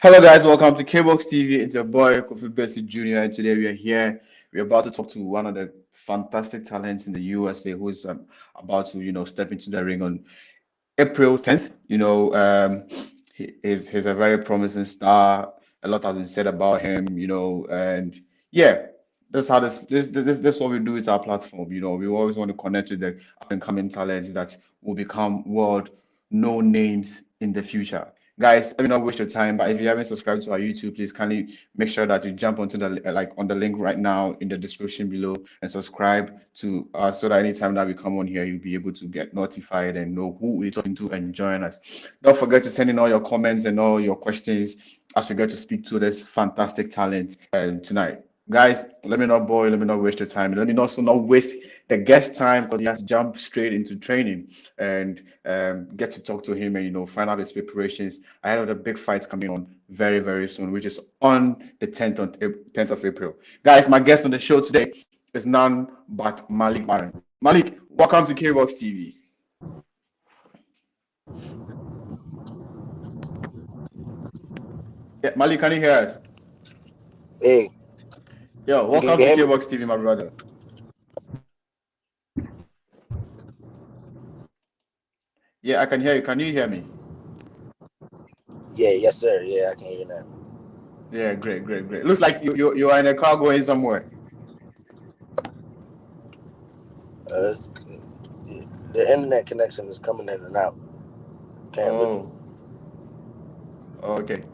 Hello guys, welcome to Kboxtv. It's your boy BAISIE Jr. and today we are here. We're about to talk to one of the fantastic talents in the USA who's about to, step into the ring on April 10th. He's a very promising star. A lot has been said about him, and yeah, that's how this what we do with our platform. We always want to connect with the up and coming talents that will become world known names in the future. Guys, let me not waste your time, but if you haven't subscribed to our YouTube, please kindly make sure that you jump onto the on the link right now in the description below and subscribe to us so that anytime that we come on here, you'll be able to get notified and know who we're talking to and join us. Don't forget to send in all your comments and all your questions as we get to speak to this fantastic talent tonight. Guys, let me not bore you, let me not waste your time, and let me also not waste the guest time because he has to jump straight into training and get to talk to him and find out his preparations ahead of the big fights coming on very, very soon, which is on the 10th of April. Guys, my guest on the show today is none but Malik Warren. Malik, welcome to Kboxtv. Yeah, Malik, can you hear us? Hey, Yo, you can welcome to hear me? Kboxtv, my brother. Yeah, I can hear you. Can you hear me? Yeah, yes, sir. Yeah, I can hear you now. Yeah, great, great, great. Looks like you are in a car going somewhere. It's, the internet connection is coming in and out. Can't really. Oh, okay.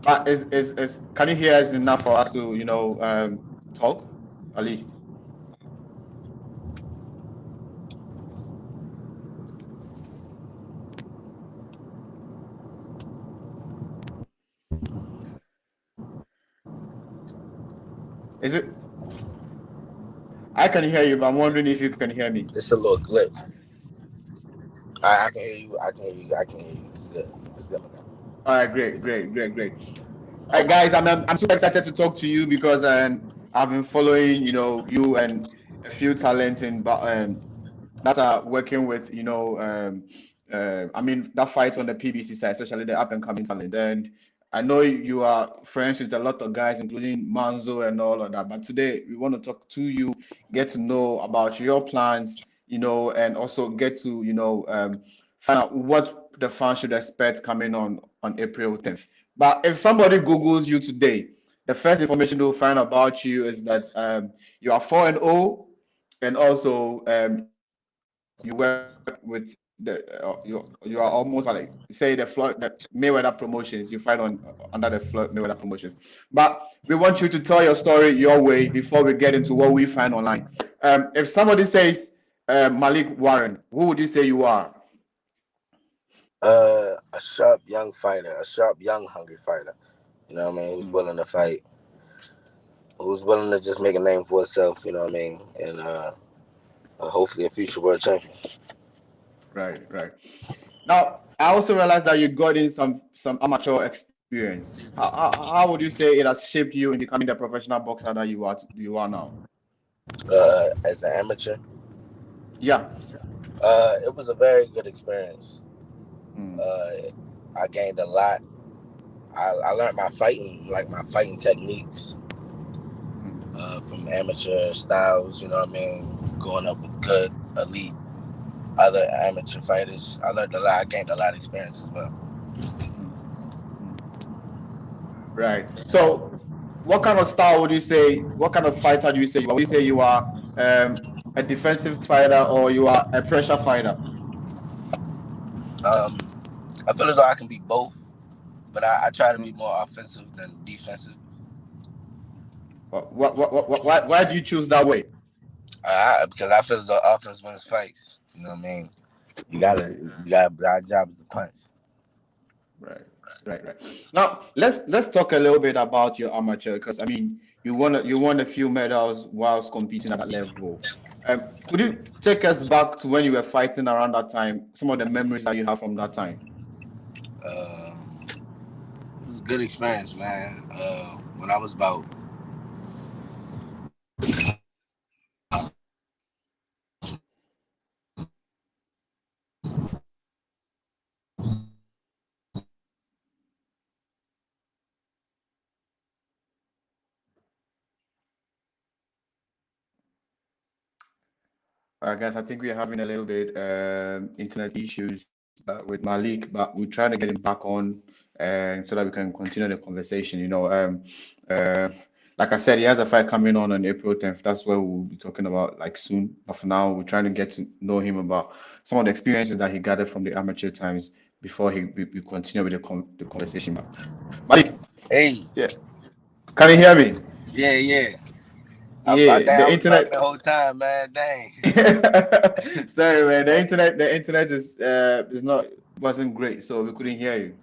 But is can you hear us enough for us to talk at least? Is it? I can hear you, but I'm wondering if you can hear me. It's a little glitch. I can hear you. I can hear you. I can hear you. It's good. It's good now. All right, great, great, great, great. Guys, I'm super excited to talk to you because I've been following you and a few talents in but that are working with I mean that fight on the PBC side, especially the up and coming talent. And I know you are friends with a lot of guys, including Manzo and all of that. But today we want to talk to you, get to know about your plans, and also get to find out what the fans should expect coming on April 10th. But if somebody Googles you today, the first information they'll find about you is that you are 4-0, and also you work with you are almost like say the Mayweather promotions. You fight on under the Floyd Mayweather promotions. But we want you to tell your story your way before we get into what we find online. If somebody says Malik Warren, who would you say you are? A sharp young fighter, a sharp young hungry fighter. You know what I mean? Who's willing to fight? Who's willing to just make a name for himself? You know what I mean? And hopefully a future world champion. Right, right. Now, I also realized that you got in some amateur experience. How would you say it has shaped you in becoming the professional boxer that you are now? As an amateur, Yeah. it was a very good experience. Mm, Uh, I gained a lot. I learned my fighting techniques mm. from amateur styles, you know what I mean? Going up with good, elite, other amateur fighters. I learned a lot. I gained a lot of experience as well. Mm, mm. Right. So, what kind of style would you say? What kind of fighter do you say you are? Would you say you are a defensive fighter or you are a pressure fighter? Um, I feel as though I can be both, but I try to be Mm. more offensive than defensive. Why do you choose that way? Because I feel as though offense wins fights. You know what I mean? Our job is to punch. Right, right. Now let's talk a little bit about your amateur because I mean you won a few medals whilst competing at that level. Could you take us back to when you were fighting around that time? Some of the memories that you have from that time. Um, it was a good experience, man. When I was about Guys, I think we're having a little bit internet issues with Malik, but we're trying to get him back on so that we can continue the conversation. Uh, like I said, he has a fight coming on April 10th. That's what we'll be talking about like soon. But for now, we're trying to get to know him about some of the experiences that he gathered from the amateur times before we continue with the conversation. Malik, Hey, yeah, can you hear me? yeah, yeah. I Yeah, think the I was talking internet. the whole time, man. Dang. Sorry, man. The But internet, the internet is not wasn't great, so we couldn't hear you.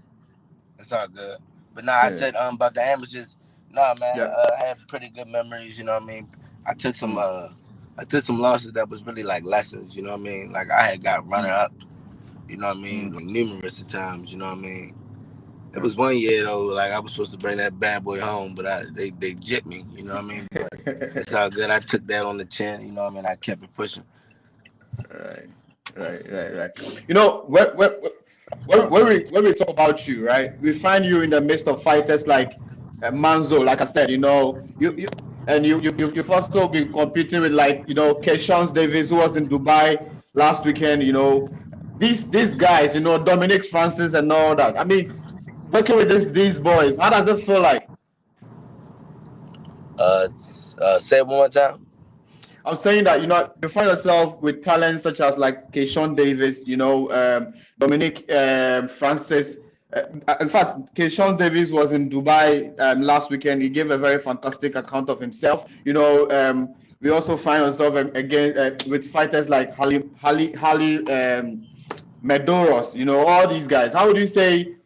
it's all good. But nah, I Yeah, said about the amateurs. Nah, man. yeah. I had pretty good memories. You know what I mean? I took some Mm, I took some losses that was really like lessons. You know what I mean? Like I had got runner mm, up. You know what I mean? mm. Like numerous of times. You know what I mean? It Yeah. was one year though. Like I was supposed to bring that bad boy home, but they jipped me. You know what I mean? But it's all good. I took that on the chin. You know what I mean? I kept it pushing. Right, right. You know, when we talk about you, right? We find you in the midst of fighters like Manzo, like I said, you've also been competing with like Keishon Davis, who was in Dubai last weekend. These guys, Dominic Francis and all that. I mean, working with these boys, how does it feel like? Say it one more time. I'm saying that you find yourself with talents such as like Keishon Davis, Dominic Francis. In fact, Keishon Davis was in Dubai last weekend. He gave a very fantastic account of himself. We also find ourselves again with fighters like Hali Medoros. All these guys. How would you say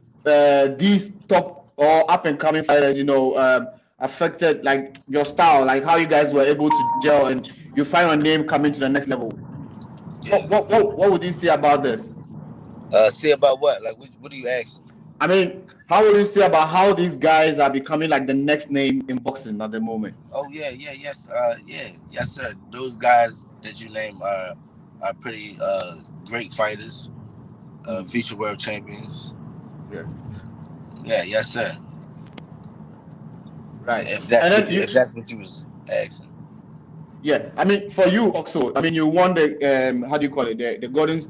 these top or up and coming fighters, affected like your style, like how you guys were able to gel and you find your name coming to the next level? Yeah. What would you say about this? Say about what? Like what do you ask? I mean, how would you say about how these guys are becoming like the next name in boxing at the moment? Oh yeah, yeah, yes, yeah, yes, sir. Those guys that you name are pretty great fighters, Mm, future world champions. yeah, Yeah, yes, sir. right. If that's And what then you if that's what you was asking. yeah, I mean, for you also, I mean, you won the how do you call it, the golden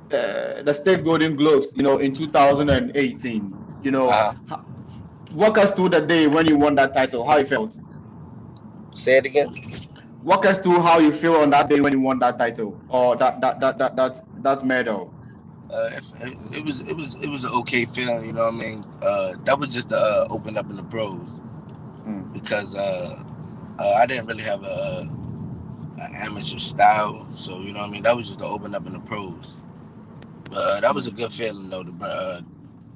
the state golden globes, in 2018. Uh huh. Walk us through the day when you won that title, how you felt. Say it again. Walk us through how you feel on that day when you won that title or that medal. It was an okay feeling. You know what I mean? That was just to open up in the pros Mm, because I didn't really have an amateur style, so you know what I mean. That was just to open up in the pros. But that was a mm. good feeling though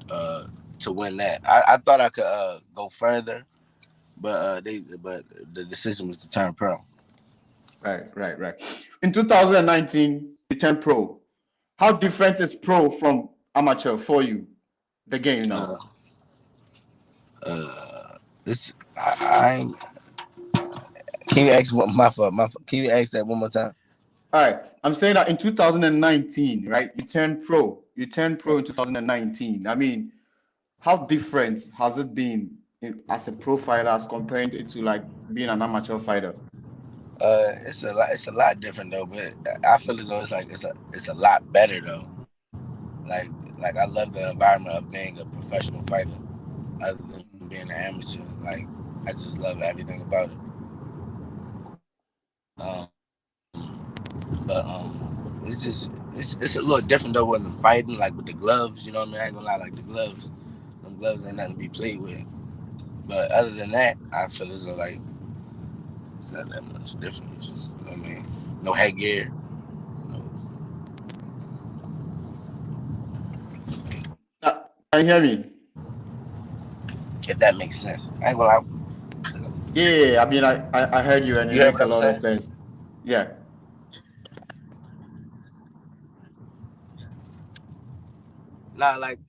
uh, to win that. I thought I could go further, but the decision was to turn pro. Right. In 2019, you turned pro. How different is pro from amateur for you? The game now. Uh, it's I ain't, can you ask what can you ask that one more time? All right. I'm saying that in 2019, right? You turned pro. You turned pro in 2019. I mean, how different has it been as a pro fighter as comparing it to like being an amateur fighter? It's a lot different though, but I feel as though it's a lot better though. Like like I love the environment of being a professional fighter, other than being an amateur. Like I just love everything about it. But it's a little different though when the fighting, like with the gloves. You know what I mean? I ain't gonna lie, like the gloves, them gloves ain't nothing to be played with. But other than that, I feel as though like it's not that much difference. You know what I mean? No headgear. No. Can you hear me? If that makes sense. I ain't gonna lie. Yeah, I mean, I heard you and it You heard makes what a I'm lot of saying? sense. Yeah. Nah, like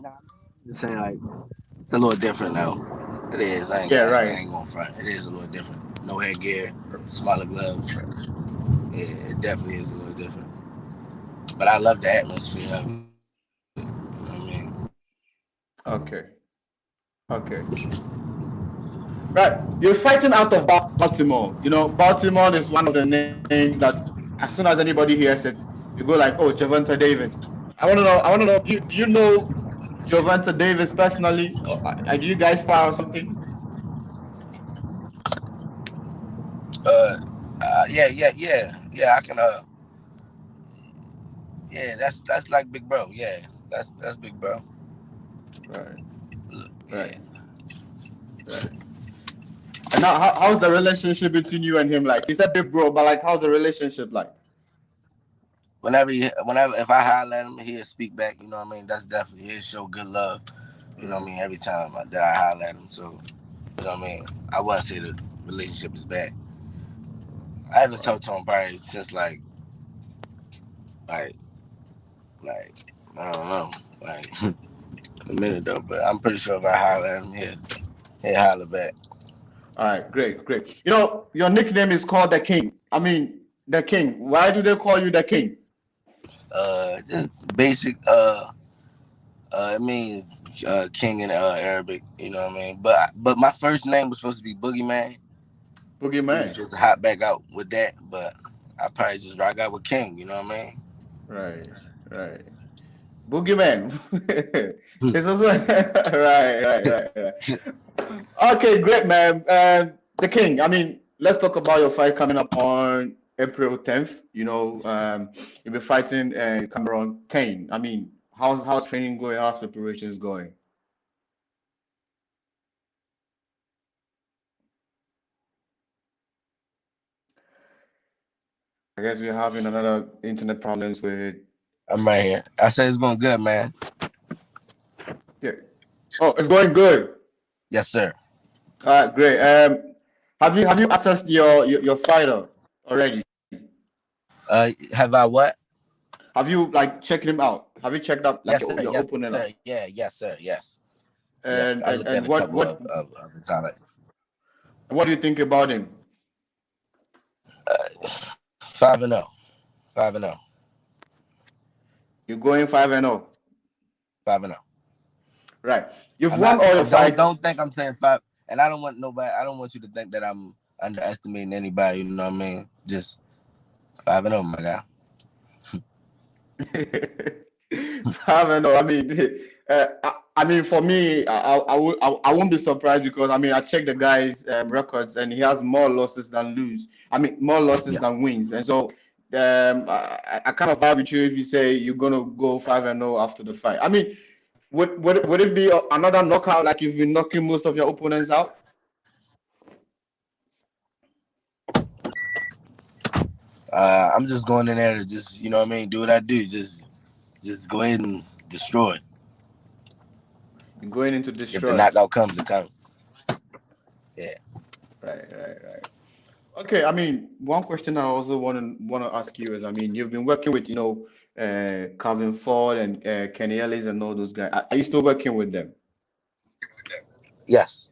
nah. I'm just saying like it's a little different now. It is. Yeah, I right. ain't gonna front. It is a little different. No headgear, smaller gloves. Yeah, it definitely is a little different. But I love the atmosphere of it. You know what I mean? Okay. Okay. Right. You're fighting out of Baltimore. You know, Baltimore is one of the names that as soon as anybody hears it, you go like, oh, Gervonta Davis. I want to know, do you know Gervonta Davis personally? Or, do you guys spar or something? Yeah. I can. Yeah, that's like big bro. Yeah, that's big bro. Right, right, Yeah. right. And now, how's the relationship between you and him like? You said big bro, but like, how's the relationship like? Whenever if I holler at him, he'll speak back. You know what I mean? That's definitely he'll show good love. You know what I mean? Every time that I holler at him, so you know what I mean. I wouldn't say the relationship is bad. I haven't Right. talked to him probably since like I don't know like a minute though. But I'm pretty sure if I holler at him, he'll holler back. All right, great, great. You know, your nickname is called the King. I mean, the King. Why do they call you the King? Just basic. It means king in Arabic. You know what I mean? But my first name was supposed to be Boogeyman. We was Boogeyman. supposed to hop back out with that, but I probably just rock out with King. You know what I Right, right. Boogeyman. mean? It's also right. Okay, great, man. The King. I mean, let's talk about your fight coming up on April 10th. You know, you'll be fighting Cameron Cain. I mean, how's training going? How's preparations going? I guess we're having another internet problems with. I'm right here. I said it's going good, man. Yeah. Oh, it's going good. Yes, sir. All right, great. Have you assessed your fighter already? Have I what? Have you like checked him out? Have you checked out like Yes, sir. your Yes, opponent sir. out? Yeah, yes, sir. Yes. And I and looked at and a what couple what of his highlights. what do you think about him? 5-0. 5-0. You're going 5-0. 5-0. Right. You've I'm won not. all your fights. Don't think I'm saying five. And I don't want nobody. I don't want you to think that I'm underestimating anybody. You know what I mean? Just 5-0, my guy. 5-0. I mean, I mean, for me, I won't be surprised because I mean, I checked the guy's records and he has more losses than lose. I mean, more losses Yeah. than wins. And so, I kind of vibe with you if you say you're gonna go 5-0 after the fight. I mean, would it be another knockout like you've been knocking most of your opponents out? I'm just going in there to just, you know what I mean, do what I do. Just go ahead and destroy. You're going into If the destroy. knockout comes, it comes. Yeah. Right. Okay, I mean, one question I also want to ask you is, I mean, you've been working with, Calvin Ford and Kenny Ellis and all those guys. Are you still working with them? Yes.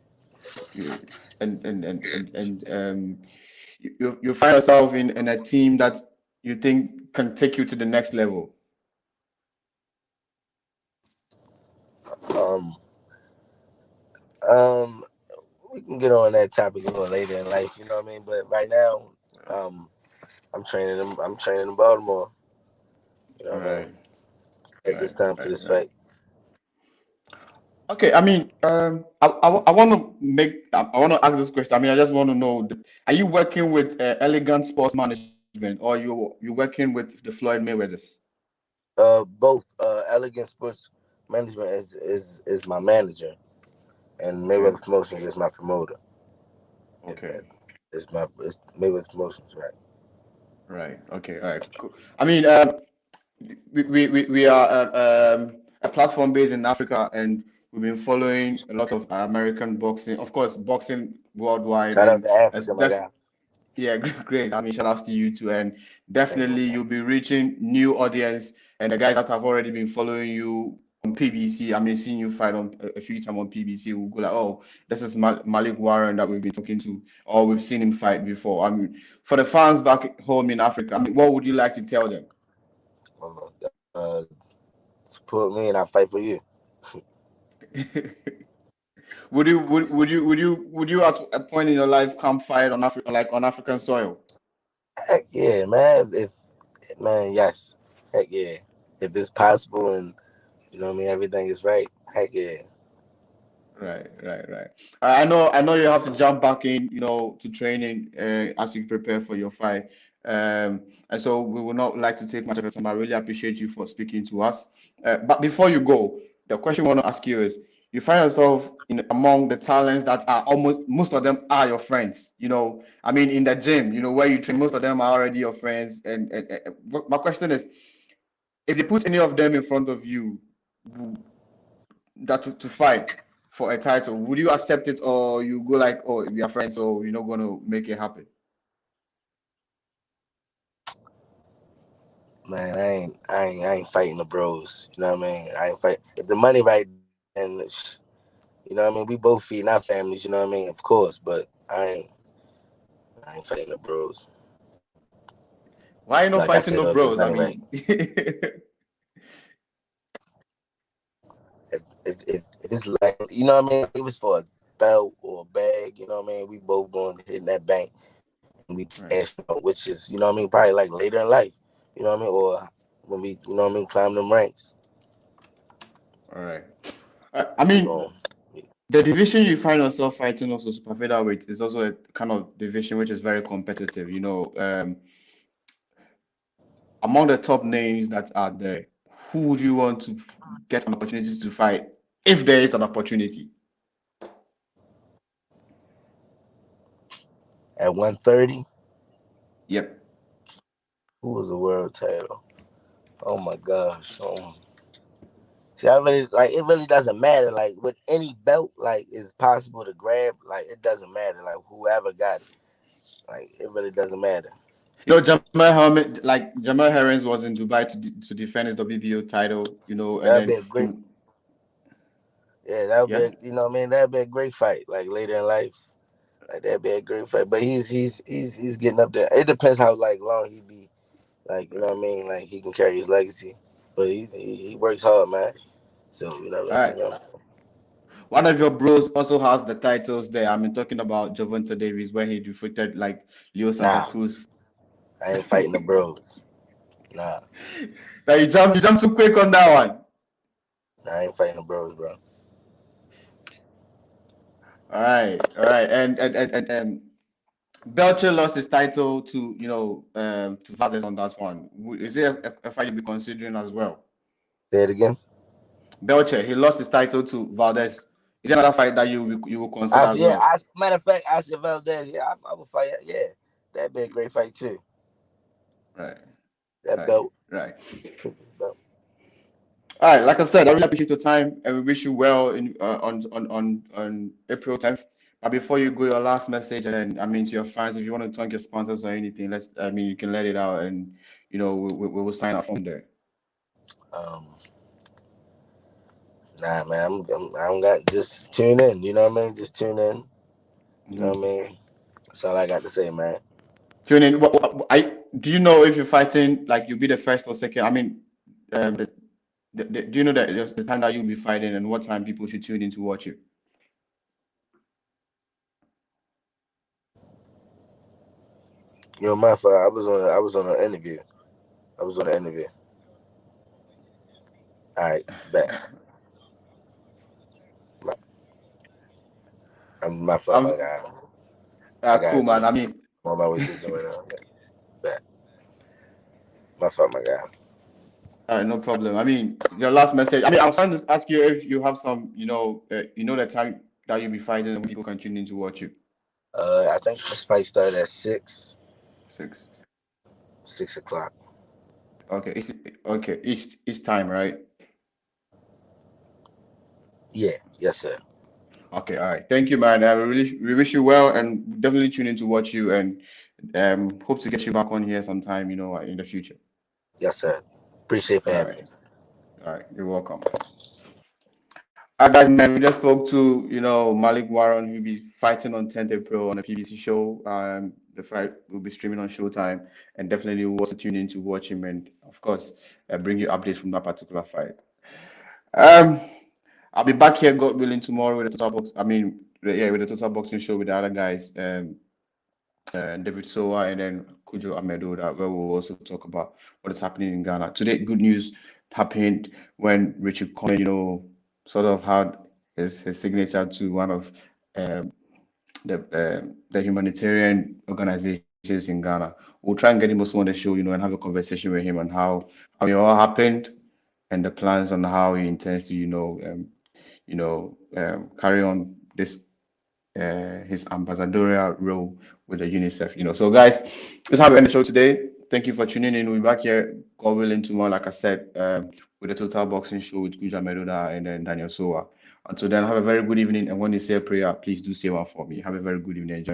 You, and you find yourself in a team that you think can take you to the next level. Um. Um. We can get on that topic a little later in life. You know what I mean. But right now, um, I'm training them. I'm training in Baltimore. You know what I mean. Right, At this time for this right. fight. Okay, I mean, I want to I want to ask this question. I mean, I just want to know, are you working with Elegant Sports Management or you working with the Floyd Mayweathers? Both. Elegant Sports Management is my manager, and Okay, Mayweather Promotions is my promoter. It, okay, it's Mayweather Promotions, right? right, okay, all right, cool. I mean, we are a platform based in Africa, and we've been following a lot of American boxing, of course, boxing worldwide, Shout out and to as Africa, my def guy. yeah, great. I mean, shout outs to you too, and Thank you, definitely my guy. you'll be reaching new audience, and the guys that have already been following you on PBC. I mean, seeing you fight on a few times on PBC, will go like, oh, this is Malik Warren that we've been talking to, or we've seen him fight before. I mean, for the fans back home in Africa, I mean, what would you like to tell them? Uh, Support me and I fight for you. Would you at a point in your life come fight on African soil? Heck yeah, man. If man, yes. Heck yeah. If it's possible and you know what I mean, everything is right. Heck yeah. Right. I know you have to jump back in, to training as you prepare for your fight. And so we would not like to take much of your time. I really appreciate you for speaking to us. But before you go, the question I want to ask you is, you find yourself in among the talents that are almost most of them are your friends. I mean, in the gym, where you train, most of them are already your friends. And my question is, if they put any of them in front of you, that to fight for a title, would you accept it, or you go like, oh, we are friends, so you're not going to make it happen? Man, I ain't fighting the bros. You know what I mean? I ain't fight. If the money right, and you know what I mean, we both feeding our families. You know what I mean? Of course, but I ain't fighting the bros. Why are you not Like I fighting said, no if the bros? I money right, mean, if it's like, you know what I mean, it was for a belt or a bag. You know what I mean? We both going to hit in that bank and we right, cash out, which is, you know what I mean, probably like later in life. You know what I mean, or when we, you know what I mean, climb them ranks. all right. I We mean, going. the division you find yourself fighting also super featherweight is also a kind of division which is very competitive. Among the top names that are there, who would you want to get an opportunity to fight if there is an opportunity? At 130, Yep. who was the world title? Oh my gosh. See, I really like. It really doesn't matter. Like with any belt, like it's possible to grab. Like it doesn't matter. Like whoever got it. Like it really doesn't matter. Jamal Herrings was in Dubai to defend his WBO title, and That'd then be a great. Yeah, that would be. yeah. You know what I mean? That'd be a great fight. Like later in life, like that'd be a great fight. But he's getting up there. It depends how like long he be. Like you know what I mean? Like he can carry his legacy. But he works hard, man. So you know, All right. One of your bros also has the titles there. I mean, talking about Gervonta Davis, where he defeated like Leo Santa nah, Cruz. I ain't fighting the bros. Nah, Now you jump too quick on that one. I ain't fighting the bros, bro. All right, and Belcher lost his title to Valdez on that one. Is it a fight you'll be considering as well? Say it again. Belcher, he lost his title to Valdez. Is there another fight that you will consider as Yeah, well? matter of fact, Oscar Valdez, yeah, I would fight. Yeah, that'd be a great fight too. Right, That right, belt, right. belt. All right, like I said, I really appreciate your time, and we wish you well in on April 10th. But before you go, your last message, and I mean to your fans, if you want to thank your sponsors or anything, you can let it out, and we will sign up from there. Um, nah, man, I don't got. Just tune in. You know what I mean? Just tune in. You know what I Hmm. mean? That's all I got to say, man. Tune in. Do you know if you're fighting like you'll be the first or second? I mean, do you know that the time that you'll be fighting and what time people should tune in to watch you? You know, my fault. I was on an interview. I was on an interview. All right, bet. My, my fault, my I'm guy. I cool, got man. to I mean, on my way to the gym right now. Bet. My fault, my guy. all right, no problem. I mean, your last message. I mean, I was trying to ask you if you have some, the time that you'll be fighting and people can tune in to watch you. I think this fight started at 6. 6 o'clock. Okay, it's time, right? Yeah, yes, sir. Okay, all right. Thank you, man. We wish you well and definitely tune in to watch you and hope to get you back on here sometime, in the future. Yes, sir. Appreciate for All having right. me. All right. You're welcome. Guys, man, we just spoke to, Malik Warren, who'll be fighting on 10th April on a PBC show. The fight will be streaming on Showtime, and definitely we'll also tune in to watch him and, of course, bring you updates from that particular fight. Um, I'll be back here, God willing, tomorrow with the total box. I mean, yeah, with the total boxing show with the other guys, David Sowa and then Kujo Amedo, that where we'll also talk about what is happening in Ghana. Today, good news happened when Richard Coleman, sort of had his signature to one of um, the humanitarian organizations in Ghana. We'll try and get him also on the show, and have a conversation with him on how it all happened and the plans on how he intends to, carry on this his ambassadorial role with the UNICEF. So guys, let's have an end the show today. Thank you for tuning in. We'll be back here, God willing, tomorrow, like I said, with the Total Boxing Show with Kuja Medoda and then Daniel Soa. Until then, have a very good evening. And when you say a prayer, please do say one for me. Have a very good evening. Enjoy.